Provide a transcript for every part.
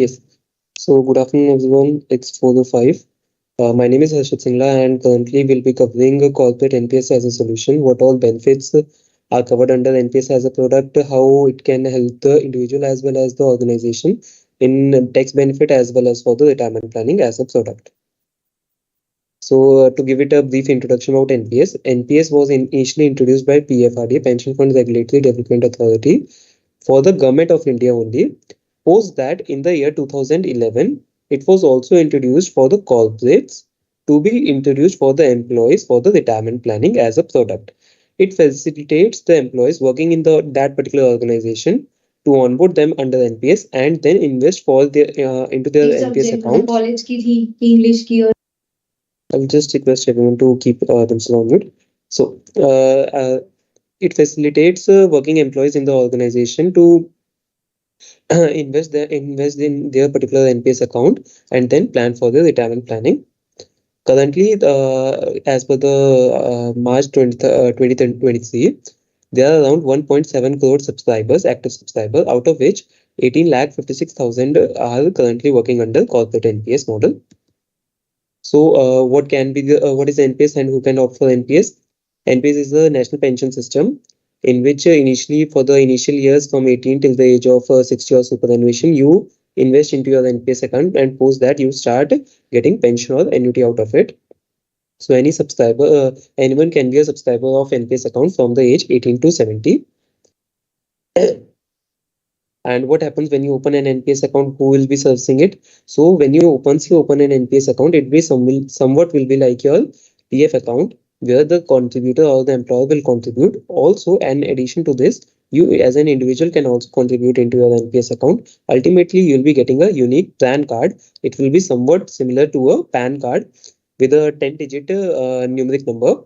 Yes. So good afternoon, everyone. It's 4:05. My name is Harshit Singla, and currently we'll be covering corporate NPS as a solution. What all benefits are covered under NPS as a product, how it can help the individual as well as the organization in tax benefit as well as for the retirement planning as a product. So to give it a brief introduction about NPS, NPS was initially introduced by PFRD, Pension Fund Regulatory Development Authority, for the government of India only. Post that in the year 2011, it was also introduced for the corporates to be introduced for the employees for the retirement planning as a product. It facilitates the employees working in that particular organization to onboard them under NPS and then invest for their into their NPS account. College की थी English की और I'll just request everyone to keep themselves on mute. So, it facilitates working employees in the organization to invest in their particular NPS account and then plan for their retirement planning. Currently, as per the March 2023, there are around 1.7 crore subscribers, active subscribers, out of which 18,56,000 are currently working under corporate NPS model. So, what is NPS and who can opt for NPS? NPS is the national pension system in which initially for the initial years from 18 till the age of 60 or superannuation, you invest into your NPS account and post that you start getting pension or annuity out of it. So any subscriber, anyone can be a subscriber of NPS account from the age 18 to 70. And what happens when you open an NPS account? Who will be servicing it? So when you open an NPS account, it will somewhat will be like your PF account, where the contributor or the employer will contribute. Also, in addition to this, you as an individual can also contribute into your NPS account. Ultimately, you'll be getting a unique PAN card. It will be somewhat similar to a PAN card with a 10-digit numeric number.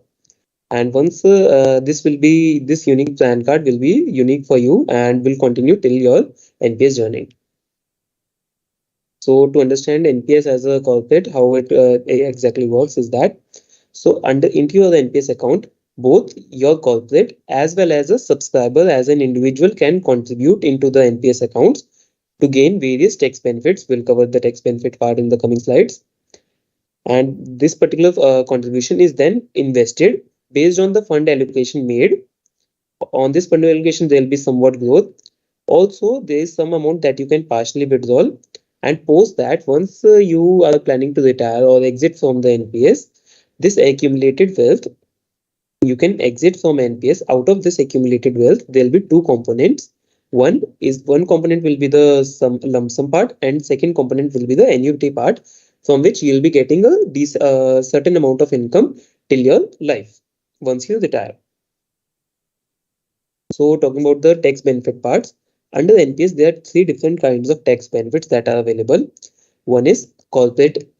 And once this unique PAN card will be unique for you and will continue till your NPS journey. So to understand NPS as a corporate, how it exactly works is that, so into your NPS account, both your corporate as well as a subscriber as an individual can contribute into the NPS accounts to gain various tax benefits. We'll cover the tax benefit part in the coming slides. And this particular contribution is then invested based on the fund allocation made. On this fund allocation, there will be somewhat growth. Also, there is some amount that you can partially withdraw, and post that once you are planning to retire or exit from the NPS, this accumulated wealth, you can exit from NPS. Out of this accumulated wealth, there will be two components. One component will be the lump sum part, and second component will be the annuity part, from which you will be getting a certain amount of income till your life once you retire. So talking about the tax benefit parts, under NPS, there are three different kinds of tax benefits that are available. One is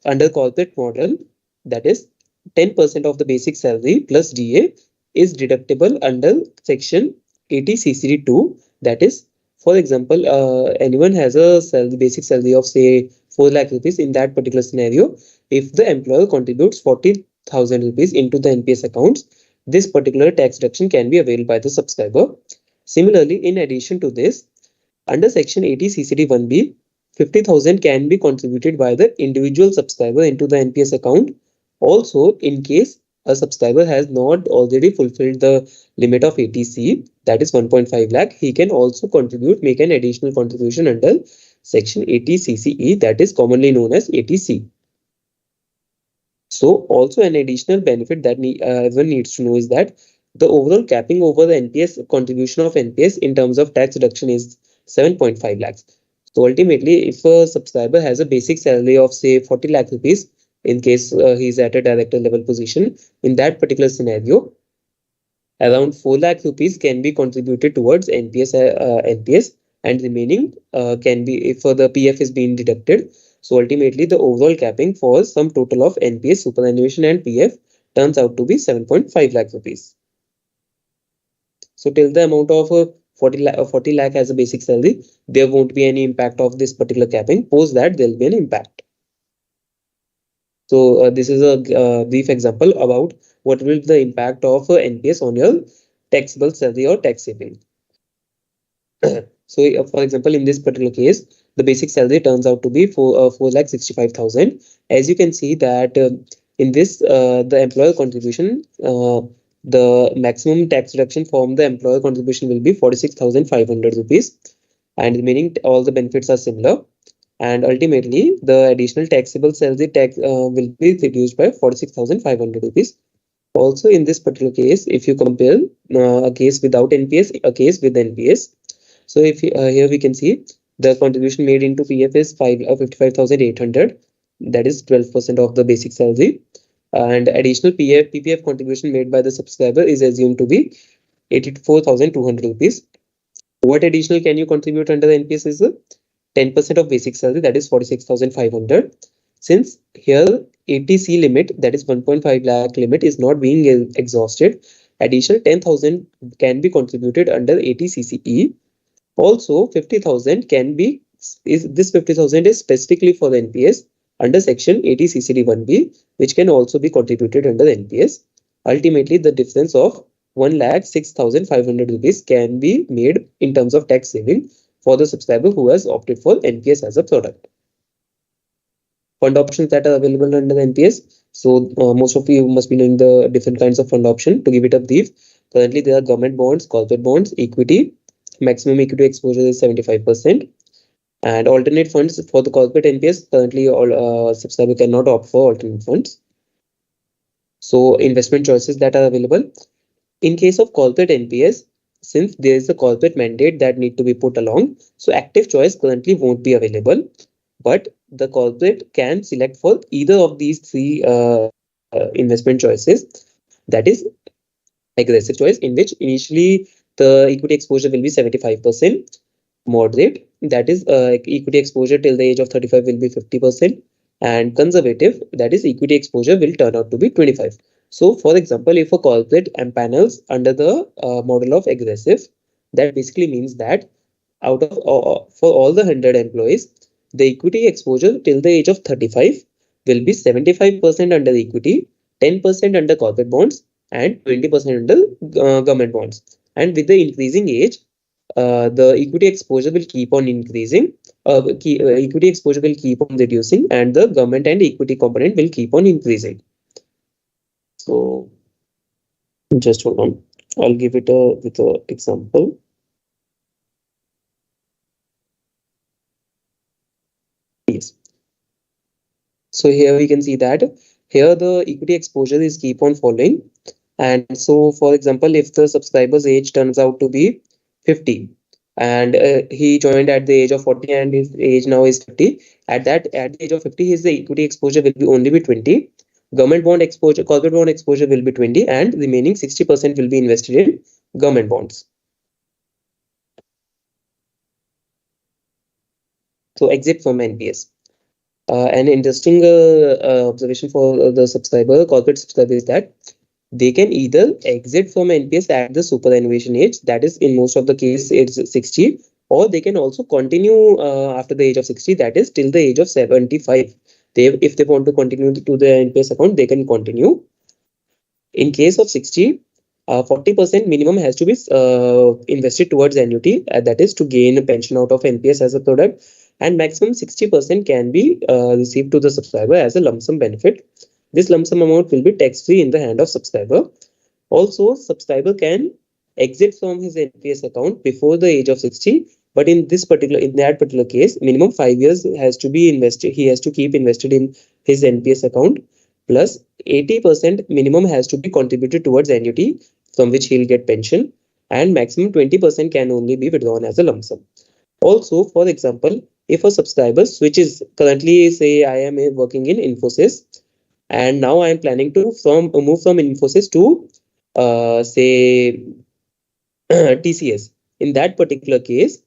under corporate model, that is 10% of the basic salary plus DA is deductible under section 80 CCD 2. That is, for example, anyone has a basic salary of say 4 lakh rupees. In that particular scenario, if the employer contributes 40,000 rupees into the NPS accounts, this particular tax deduction can be availed by the subscriber. Similarly, in addition to this, under section 80 CCD 1B, 50,000 can be contributed by the individual subscriber into the NPS account. Also, in case a subscriber has not already fulfilled the limit of 80C, that is 1.5 lakh, he can also make an additional contribution under section 80 CCE, that is commonly known as 80C. So also an additional benefit that everyone needs to know is that the overall capping over the NPS contribution of NPS in terms of tax reduction is 7.5 lakhs. So ultimately, if a subscriber has a basic salary of say 40 lakh rupees, in case he's at a director level position, in that particular scenario, around 4 lakh rupees can be contributed towards NPS, and remaining can be if the PF is being deducted. So ultimately, the overall capping for some total of NPS, superannuation, and PF turns out to be 7.5 lakh rupees. So till the amount of 40 lakh as a basic salary, there won't be any impact of this particular capping. Post that, there will be an impact. So this is a brief example about what will be the impact of NPS on your taxable salary or tax saving. So for example, in this particular case, the basic salary turns out to be 4,65,000. As you can see that in this the employer contribution, the maximum tax reduction from the employer contribution will be 46,500 rupees, and meaning all the benefits are similar. And ultimately, the additional taxable salary tax will be reduced by 46,500 rupees. Also, in this particular case, if you compare a case without NPS, a case with NPS, so if here we can see the contribution made into PF is 55,800, that is 12% of the basic salary, and additional PPF contribution made by the subscriber is assumed to be 84,200 rupees. What additional can you contribute under the NPS is 10% of basic salary, that is 46,500. Since here ATC limit, that is 1.5 lakh limit, is not being exhausted, additional 10,000 can be contributed under ATCCE. Also, 50,000 can be, this 50,000 is specifically for the NPS under section 80CCD1B, which can also be contributed under the NPS. Ultimately, the difference of 1,06,500 rupees can be made in terms of tax saving for the subscriber who has opted for NPS as a product. Fund options that are available under the NPS. So most of you must be knowing the different kinds of fund option. To give it a brief, currently there are government bonds, corporate bonds, equity. Maximum equity exposure is 75%. And alternate funds for the corporate NPS, currently all subscriber cannot opt for alternate funds. So investment choices that are available. In case of corporate NPS, since there is a corporate mandate that need to be put along, so active choice currently won't be available, but the corporate can select for either of these three investment choices. That is aggressive choice, in which initially the equity exposure will be 75%. Moderate, that is equity exposure till the age of 35 will be 50%. And conservative, that is equity exposure will turn out to be 25. So for example, if a corporate empanels under the model of aggressive, that basically means that out of for all the 100 employees, the equity exposure till the age of 35 will be 75% under equity, 10% under corporate bonds, and 20% under government bonds. And with the increasing age, the equity exposure will keep on increasing, equity exposure will keep on reducing, and the government and equity component will keep on increasing. So just hold on, I'll give it with an example. Yes. So here we can see that here the equity exposure is keep on falling. And so for example, if the subscriber's age turns out to be 50 and he joined at the age of 40 and his age now is 50, at the age of 50 his equity exposure will be only be 20, government bond exposure, corporate bond exposure will be 20, and remaining 60% will be invested in government bonds. So exit from NPS. An interesting observation for the subscriber, corporate subscriber, is that they can either exit from NPS at the superannuation age, that is in most of the case it's 60, or they can also continue after the age of 60, that is till the age of 75. If they want to continue to the NPS account, they can continue. In case of 60, 40% minimum has to be invested towards annuity, that is to gain a pension out of NPS as a product, and maximum 60% can be received to the subscriber as a lump sum benefit. This lump sum amount will be tax-free in the hand of subscriber. Also, subscriber can exit from his NPS account before the age of 60, but in that particular case, minimum 5 years has to be invested. He has to keep invested in his NPS account, plus 80% minimum has to be contributed towards annuity from which he'll get pension, and maximum 20% can only be withdrawn as a lump sum. Also, for example, if a subscriber switches, currently say I am working in Infosys, and now I am planning to move from Infosys to say TCS. In that particular case,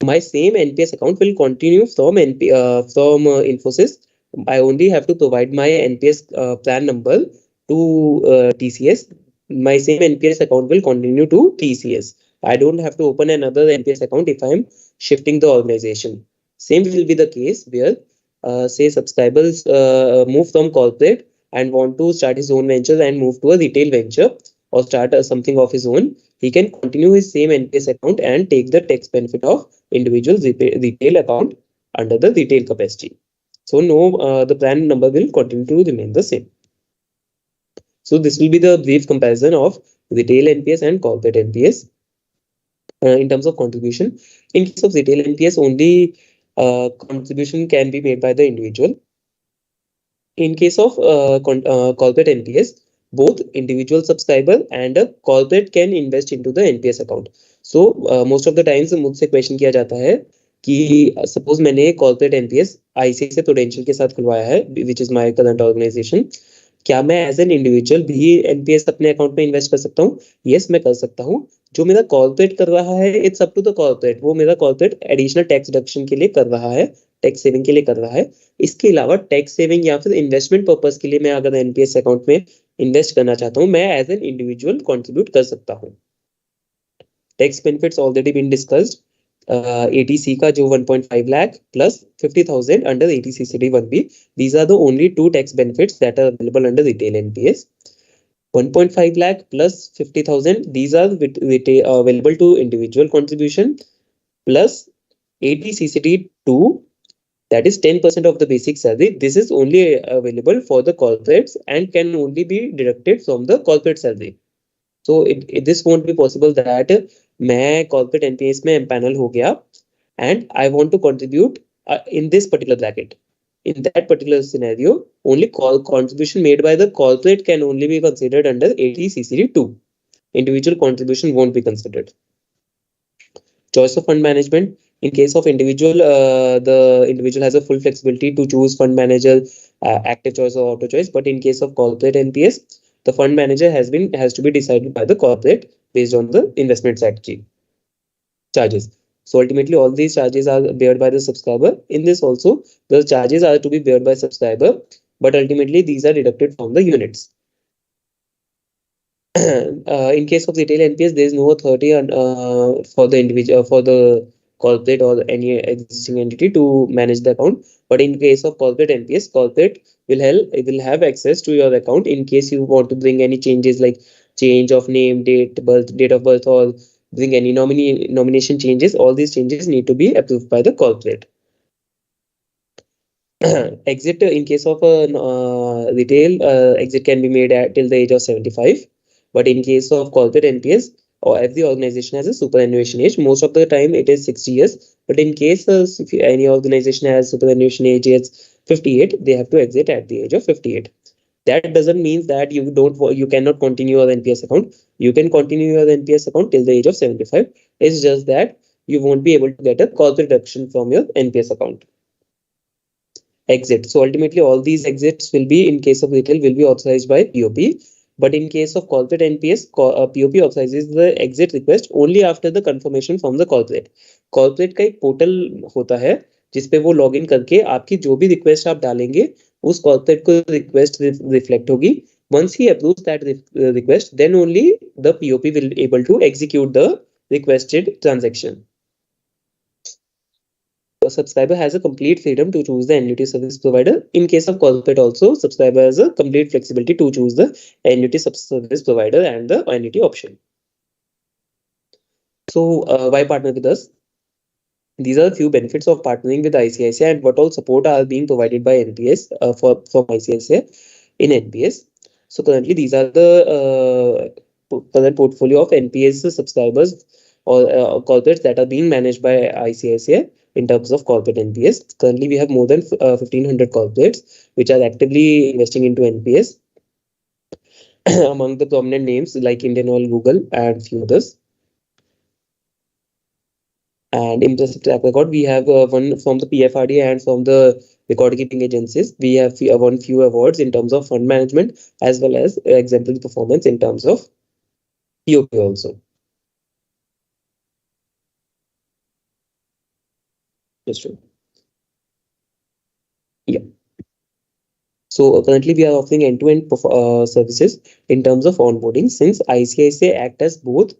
my same NPS account will continue from Infosys. I only have to provide my NPS plan number to TCS. My same NPS account will continue to TCS. I don't have to open another NPS account if I am shifting the organization. Same will be the case where say subscribers move from corporate and want to start his own venture and move to a retail venture or start something of his own. He can continue his same NPS account and take the tax benefit of individual retail account under the retail capacity. So no, the plan number will continue to remain the same. So this will be the brief comparison of retail NPS and corporate NPS in terms of contribution. In case of retail NPS, only contribution can be made by the individual. In case of corporate NPS, both individual subscriber and a corporate can invest into the NPS account. So most of the times मुझसे question किया जाता है कि suppose मैंने corporate NPS ICICI prudential के साथ खुलवाया है which is my current organization, क्या मैं एज एन इंडिविजुअल भी एनपीएस अपने अकाउंट में इन्वेस्ट कर सकता हूँ? यस, मैं कर सकता हूँ. जो मेरा कॉर्पोरेट कर रहा है it's up to the corporate, वो मेरा कॉर्पोरेट एडिशनल टैक्स डिडक्शन के लिए कर रहा है, टैक्स सेविंग के लिए कर रहा है. इसके अलावा टैक्स सेविंग या फिर इन्वेस्टमेंट पर्पस के लिए मैं अगर एनपीएस अकाउंट में इन्वेस्ट करना चाहता हूँ, मैं एज एन इंडिविजुअल कंट्रीब्यूट कर सकता हूँ. Tax benefits already been discussed. Eighty C का जो 1.5 lakh plus 50,000 under ATCCD 1B, these are the only two tax benefits that are available under retail NPS. 1.5 lakh plus 50,000, these are available to individual contribution, plus ATCCD 2, that is 10% of the basic salary. This is only available for the corporates and can only be deducted from the corporate salary. So this won't be possible that मैं corporate NPS में empanel हो गया and I want to contribute in this particular bracket. In that particular scenario, only contribution made by the corporate can only be considered under ATCCD 2. Individual contribution won't be considered. Choice of fund management. In case of individual, the individual has a full flexibility to choose fund manager, active choice or auto choice. But in case of corporate NPS, the fund manager has to be decided by the corporate based on the investment strategy. Charges. So ultimately, all these charges are beared by the subscriber. In this also, the charges are to be beared by subscriber, but ultimately these are deducted from the units. In case of retail NPS, there is no authority for the individual, for the corporate or any existing entity to manage the account. But in case of corporate NPS, corporate will have access to your account in case you want to bring any changes like change of name, date of birth, or bring any nomination changes. All these changes need to be approved by the corporate. Exit in case of retail, exit can be made till the age of 75. But in case of corporate NPS, or every organization has a superannuation age. Most of the time it is 60 years. But in case if any organization has superannuation age is 58, they have to exit at the age of 58. That doesn't mean that you cannot continue your NPS account. You can continue your NPS account till the age of 75. It's just that you won't be able to get a corporate deduction from your NPS account. Exit. So ultimately all these exits will be, in case of retail, will be authorized by POP. But in case of corporate NPS, POP authorizes the exit request only after the confirmation from the corporate. Corporate का एक portal होता है जिसपे वो login करके आपकी जो भी रिक्वेस्ट आप डालेंगे उस कॉर्पोरेट को रिक्वेस्ट रिफ्लेक्ट होगी. Once he approves that request, then only the POP will be able to execute the requested transaction. A subscriber has a complete freedom to choose the annuity service provider. In case of corporate also, subscriber has a complete flexibility to choose the annuity service provider and the annuity option. So why partner with us? These are a few benefits of partnering with ICICI and what all support are being provided by NPS from ICICI in NPS. So currently these are the current portfolio of NPS subscribers or corporates that are being managed by ICICI. In terms of corporate NPS, currently we have more than 1,500 corporates which are actively investing into NPS. Among the prominent names like Indian Oil, Google, and few others. And impressive track record, we have one from the PFRD and from the record keeping agencies. We have won few awards in terms of fund management as well as exemplary performance in terms of POP also. Just true. Yeah. So currently we are offering end-to-end services in terms of onboarding, since ICICI act as both.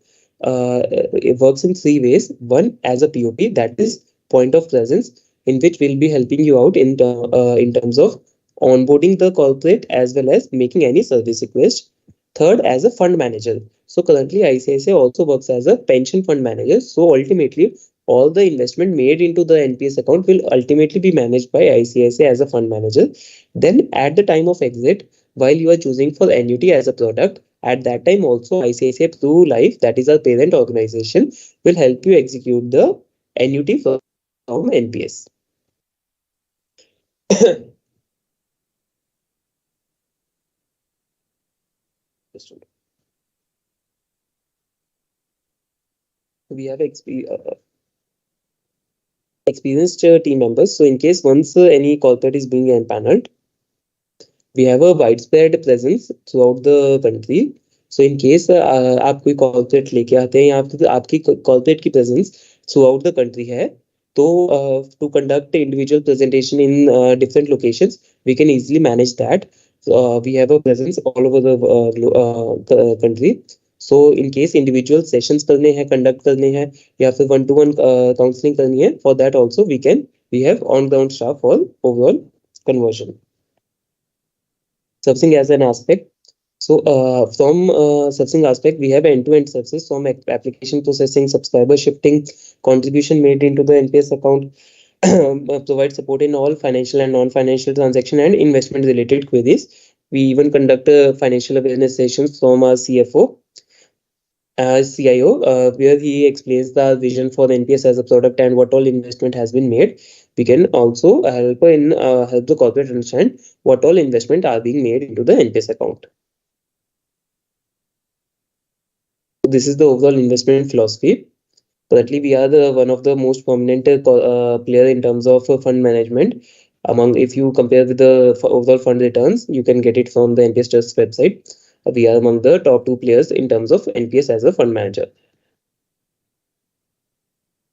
It works in three ways. One, as a POP, that is point of presence, in which we'll be helping you out in terms of onboarding the corporate as well as making any service request. Third, as a fund manager. So currently ICICI also works as a pension fund manager. So ultimately all the investment made into the NPS account will ultimately be managed by ICICI as a fund manager. Then at the time of exit, while you are choosing for annuity as a product, at that time also ICICI Pru Life, that is our parent organization, will help you execute the annuity from NPS. We have experienced team members. So in case once any corporate is being empaneled, we have a widespread presence throughout the country. So in case आप कोई corporate लेके आते हैं या फिर आपकी corporate की presence throughout the country है, तो to conduct individual presentation in different locations, we can easily manage that. We have a presence all over the country. So in case individual sessions करने हैं, conduct करने हैं या फिर one to one counseling करनी है, for that also we have on ground staff for overall conversion. Servicing as an aspect. So from servicing aspect, we have end-to-end services from application processing, subscriber shifting, contribution made into the NPS account, provide support in all financial and non-financial transaction and investment related queries. We even conduct financial awareness sessions from our CFO, CIO, where he explains the vision for the NPS as a product and what all investment has been made. We can also help the corporate understand what all investment are being made into the NPS account. So this is the overall investment philosophy. Currently, we are one of the most prominent player in terms of fund management. If you compare with the overall fund returns, you can get it from the NPS Trust website. We are among the top 2 players in terms of NPS as a fund manager.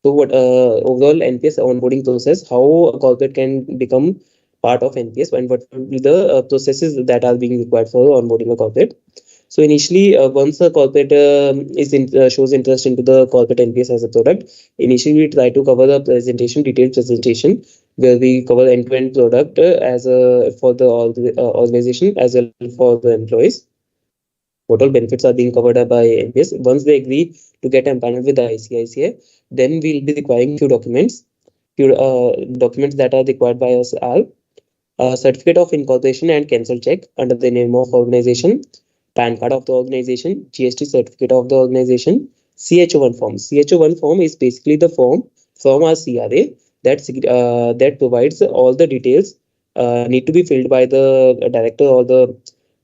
So what overall NPS onboarding process, how a corporate can become part of NPS and what will be the processes that are being required for onboarding a corporate. So initially, once a corporate shows interest into the corporate NPS as a product, initially we try to cover the detailed presentation, where we cover end-to-end product for the organization as well for the employees. What all benefits are being covered by NPS. Once they agree to get empaneled with the ICICI, then we'll be requiring few documents. Documents that are required by us are certificate of incorporation and cancel check under the name of organization, PAN card of the organization, GST certificate of the organization, CHO1 form. CHO1 form is basically the form from our CRA that provides all the details need to be filled by the director or the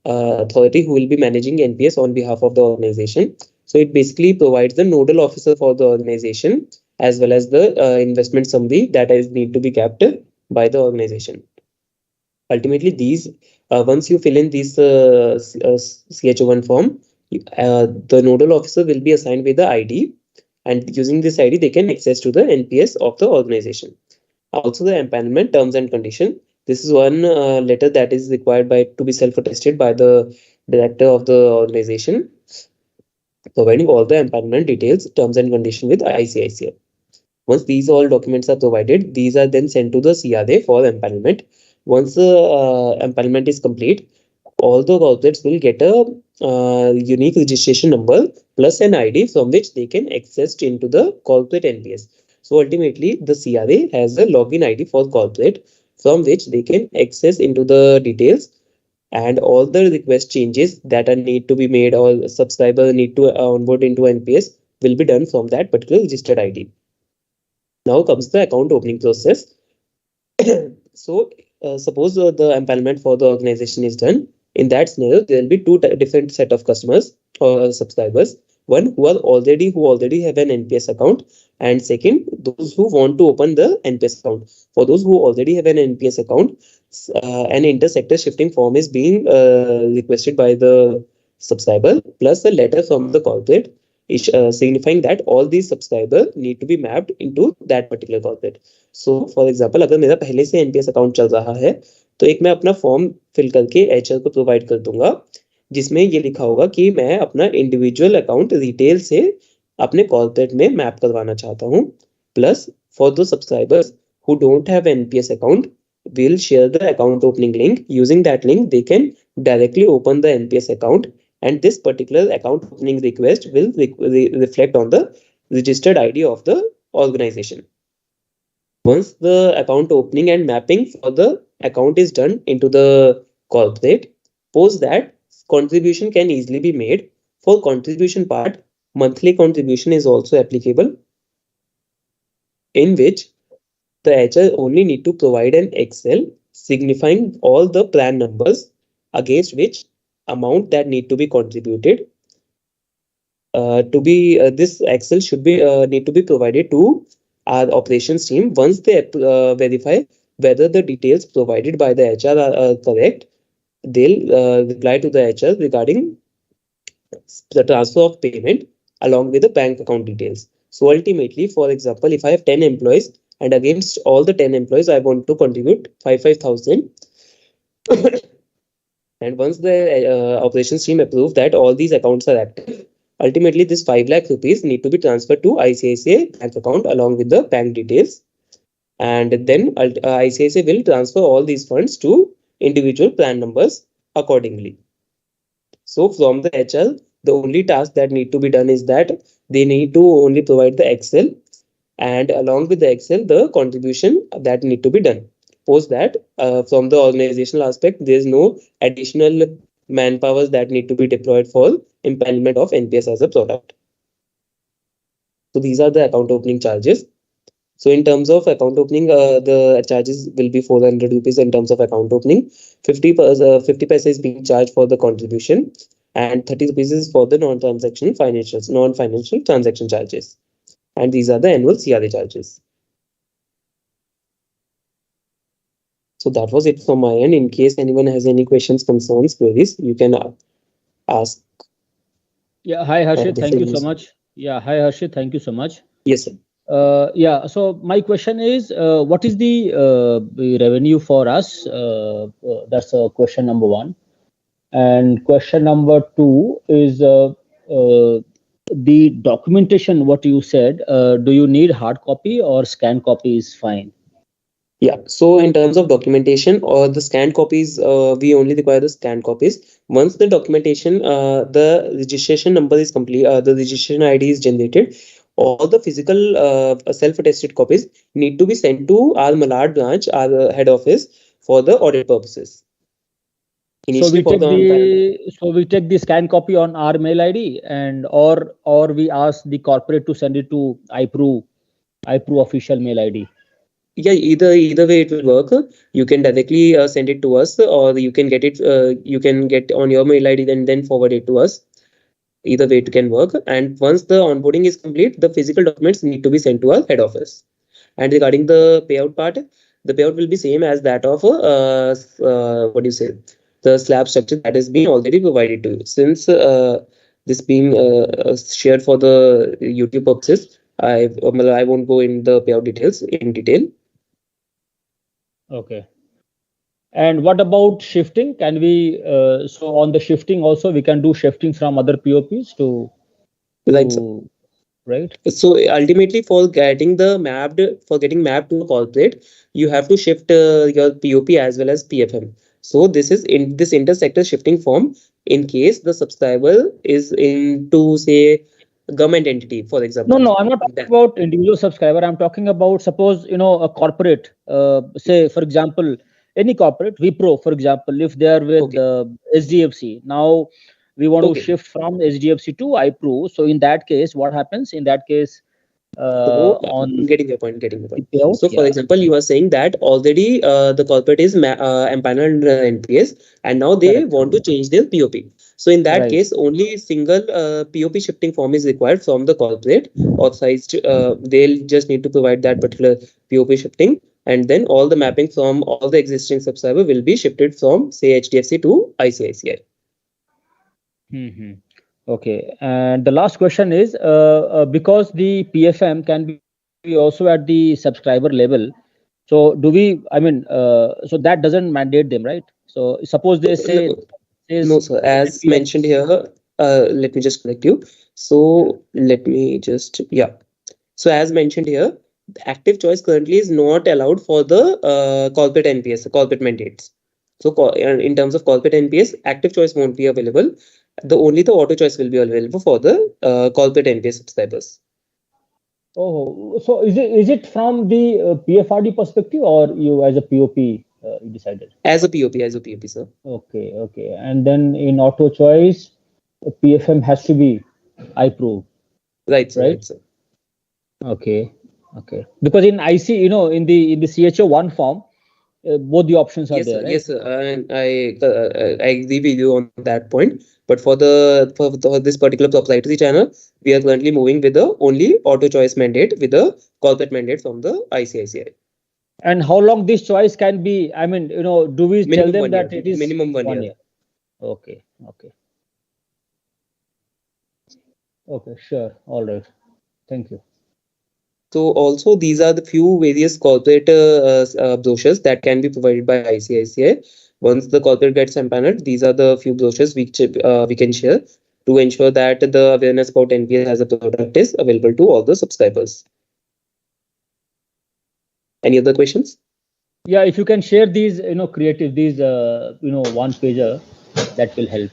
authority who will be managing NPS on behalf of the organization. So it basically provides the nodal officer for the organization as well as the investment summary that is need to be kept by the organization. Ultimately, these once you fill in this CHO1 form, the nodal officer will be assigned with the ID, and using this ID, they can access to the NPS of the organization. Also, the empanelment terms and condition. This is one letter that is required to be self-attested by the director of the organization, providing all the empanelment details, terms and condition with ICICI. Once these all documents are provided, these are then sent to the CRA for empanelment. Once the empanelment is complete, all the corporates will get a unique registration number plus an ID from which they can access into the corporate NPS. So ultimately, the CRA has a login ID for corporate from which they can access into the details, and all the request changes that are need to be made or subscriber need to onboard into NPS will be done from that particular registered ID. Now comes the account opening process. So suppose the empanelment for the organization is done. In that scenario, there will be two different set of customers or subscribers. One who already have an NPS account, and second, those who want to open the NPS account. For those who already have an NPS account, an inter-sector shifting form is being requested by the subscriber plus a letter from the corporate signifying that all these subscribers need to be mapped into that particular corporate. So for example, अगर मेरा पहले से NPS account चल रहा है, तो एक मैं अपना फॉर्म फिल करके HR को प्रोवाइड कर दूंगा, जिसमें ये लिखा होगा कि मैं अपना इंडिविजुअल अकाउंट रिटेल से अपने कॉर्पोरेट में मैप करवाना चाहता हूँ. Plus for the subscribers who don't have NPS account, we'll share the account opening link. Using that link, they can directly open the NPS account, and this particular account opening request will reflect on the registered ID of the organization. Once the account opening and mapping for the account is done into the corporate, post that contribution can easily be made. For contribution part, monthly contribution is also applicable, in which the HR only need to provide an Excel signifying all the plan numbers against which amount that need to be contributed. To be This Excel should be need to be provided to our operations team. Once they verify whether the details provided by the HR are correct, they'll reply to the HR regarding the transfer of payment along with the bank account details. So ultimately, for example, if I have 10 employees and against all the 10 employees, I want to contribute 5,000. And once the operations team approve that all these accounts are active, ultimately this 5 lakh rupees need to be transferred to ICICI bank account along with the bank details. And then ICICI will transfer all these funds to individual plan numbers accordingly. So from the HL, the only task that need to be done is that they need to only provide the Excel, and along with the Excel, the contribution that need to be done. Post that, from the organizational aspect, there is no additional manpowers that need to be deployed for empanelment of NPS as a product. So these are the account opening charges. So in terms of account opening, the charges will be 400 rupees in terms of account opening. 50 paisa is being charged for the contribution, and 30 rupees is for the non-financial transaction charges. And these are the annual CRA charges. So that was it from my end. In case anyone has any questions, concerns, queries, you can ask. Yeah, hi Harshit, thank you so much. Yeah, hi Harshit, thank you so much. Yes, sir. Yeah, so my question is, what is the revenue for us? That's question number one. And question number two is the documentation, what you said, do you need hard copy or scan copy is fine? Yeah, so in terms of documentation or the scanned copies, we only require the scanned copies. Once the documentation, the registration number is complete, the registration ID is generated, all the physical self-attested copies need to be sent to our Malad branch, our head office, for the audit purposes. Initially, so we take the scan copy on our mail ID, and or we ask the corporate to send it to iProve official mail ID. Yeah, either way it will work. You can directly send it to us, or you can get it. You can get on your mail ID and then forward it to us. Either way it can work. And once the onboarding is complete, the physical documents need to be sent to our head office. And regarding the payout part, the payout will be same as that of what do you say, the slab structure that has been already provided to you. Since this being shared for the YouTube purposes, I won't go in the payout details in detail. Okay. And what about shifting? Can we so on the shifting also we can do shifting from other POPs to right? So ultimately, for getting mapped to a corporate, you have to shift your POP as well as PFM. So this is in this intersector shifting form in case the subscriber is into, say, government entity, for example. No, I'm not talking about individual subscriber. I'm talking about, suppose, a corporate, say, for example, any corporate, Wipro, for example, if they are with SDFC, now we want to shift from SDFC to iPro. So in that case, what happens? In that case, getting your point. So for example, you are saying that already the corporate is empaneled NPS, and now they want to change their POP. So in that case, only single POP shifting form is required from the corporate authorized. They'll just need to provide that particular POP shifting, and then all the mapping from all the existing subscriber will be shifted from, say, HDFC to ICICI. Okay, and the last question is, because the PFM can be also at the subscriber level, so do we, so that doesn't mandate them, right? So suppose they say... No, sir. As mentioned here, let me just correct you. So So as mentioned here, the active choice currently is not allowed for the corporate NPS, corporate mandates. So in terms of corporate NPS, active choice won't be available. The auto choice will be available for the corporate NPS subscribers. Oh, so is it from the PFRD perspective, or you as a POP you decided? As a POP, sir. Okay, okay. And then in auto choice, PFM has to be iProve, Right, sir. right? Right, sir. Okay, okay. Because in IC, in the CHO1 form, both the options are Yes, there, sir. right? Yes, sir. And I agree with you on that point. But for this particular proprietary channel, we are currently moving with the only auto choice mandate with the corporate mandate from the ICICI. And how long this choice can be? I mean, do we tell Minimum them one year. that it is Minimum one one year. year? Okay, okay, okay. Sure. All right. Thank you. So also these are the few various corporate brochures that can be provided by ICICI. Once the corporate gets empaneled, these are the few brochures which we can share to ensure that the awareness about NPS as a product is available to all the subscribers. Any other questions? Yeah, if you can share these, creative, these, one pager, that will help.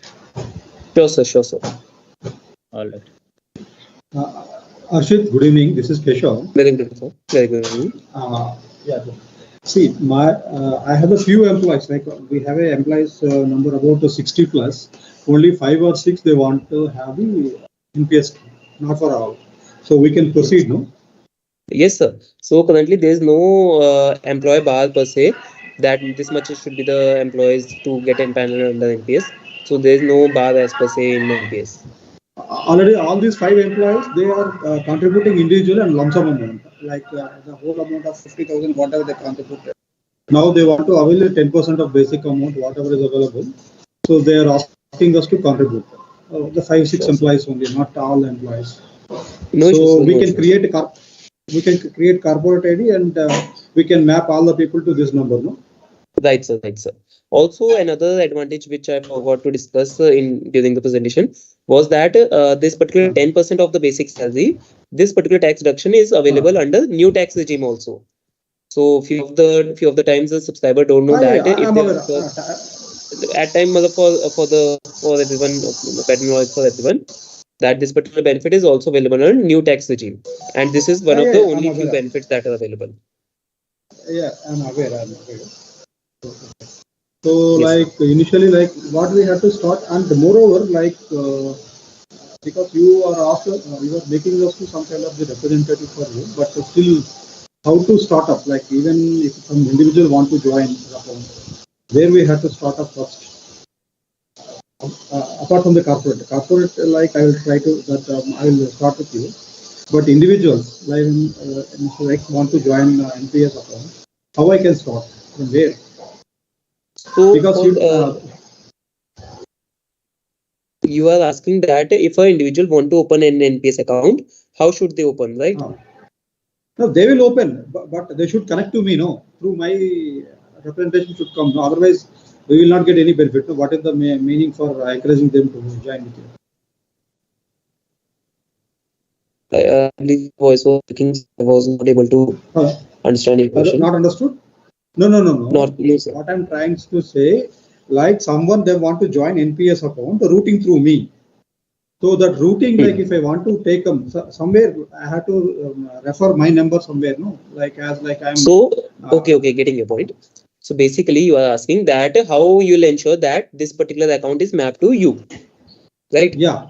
Sure, sir. Sure, sir. All right. Arshit, good evening. This is Keshav. Very good, sir. Very good. Yeah. See, I have a few employees. Like we have a employees number about 60 plus. Only 5 or 6 they want to have the NPS, not for all. So we can proceed, no? Yes, sir. So currently there is no employee bar per se that this much should be the employees to get empaneled under NPS. So there is no bar as per se in NPS. Already all these 5 employees, they are contributing individual and lump sum amount, like the whole amount of 50,000, whatever they contributed. Now they want to avail 10% of basic amount, whatever is available. So they are asking us to contribute. The 5, 6 Sure, sir. employees only, not all employees. No issues, So sir. we No can issues. create corporate ID, and we can map all the people to this number, no? Right, sir. Right, sir. Also, another advantage which I forgot to discuss in during the presentation was that this particular Uh, 10% of the basic salary, this particular tax deduction is uh, available under new tax regime also. So few of the times the subscriber don't know that I if am they aware. at time for everyone better knowledge for everyone that this particular benefit is also available on new tax regime, and this is one of the I'm only few aware. benefits that are available. Yeah, I'm aware. I'm aware. So, Yes, sir. like initially, like what we have to start, and moreover, like because you are after you are making us to some kind of the representative for you, but still, how to start up? Like even if some individual want to join the account, where we have to start up first. Apart from the corporate, like I will try to that I will start with you. But individuals, like Mr. X want to join NPS account, how I can start from where? So Because for you are asking that if an individual want to open an NPS account, how should they open, right? no, they will open, but they should connect to me, no, through my representation should come. No, otherwise, we will not get any benefit. No, what is the meaning for encouraging them to join with you? I believe voice was working. I was not able to understand your question. Not understood? No. No, sir. What I'm trying to say, like someone they want to join NPS account, routing through me. So that routing, like if I want to take them somewhere, I have to refer my number somewhere, no? Like I'm. So okay, getting your point. So basically, you are asking that how you'll ensure that this particular account is mapped to you, right? Yeah,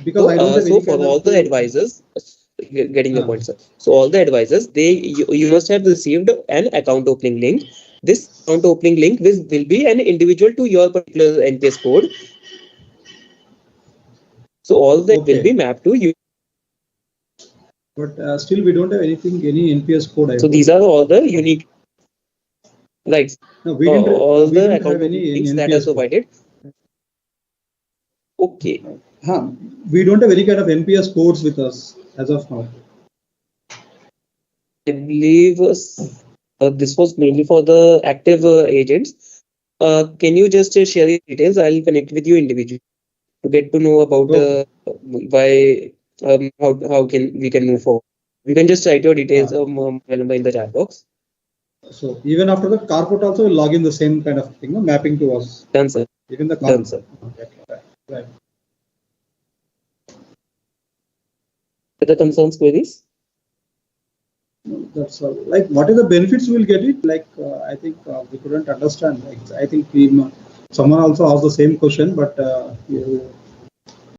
because So, I don't have so any for kind all of. the advisors, getting your Uh, point, sir. So all the advisors, you must have received an account opening link. This account opening link will be an individual to your particular NPS code. So all that will be okay. mapped to you. But still, we don't have anything, any NPS code, I So hope. these are all the unique, right? No, All we the didn't have account opening any links that are NPS code. provided. Okay. We don't have any kind of NPS codes with us as of now. I believe this was mainly for the active agents. Can you just share your details? I'll connect with you individually to get to know about Okay. why how can we can move forward. You can just write your details in the chat box. So even after the corporate also will log in the same kind of thing, no? Mapping to us. Done, sir. Even the Done, corporate. sir. Okay, right. Other concerns, queries? That's all. Like, what are the benefits we'll get it? Like, I think we couldn't understand. Like, I think someone also asked the same question, but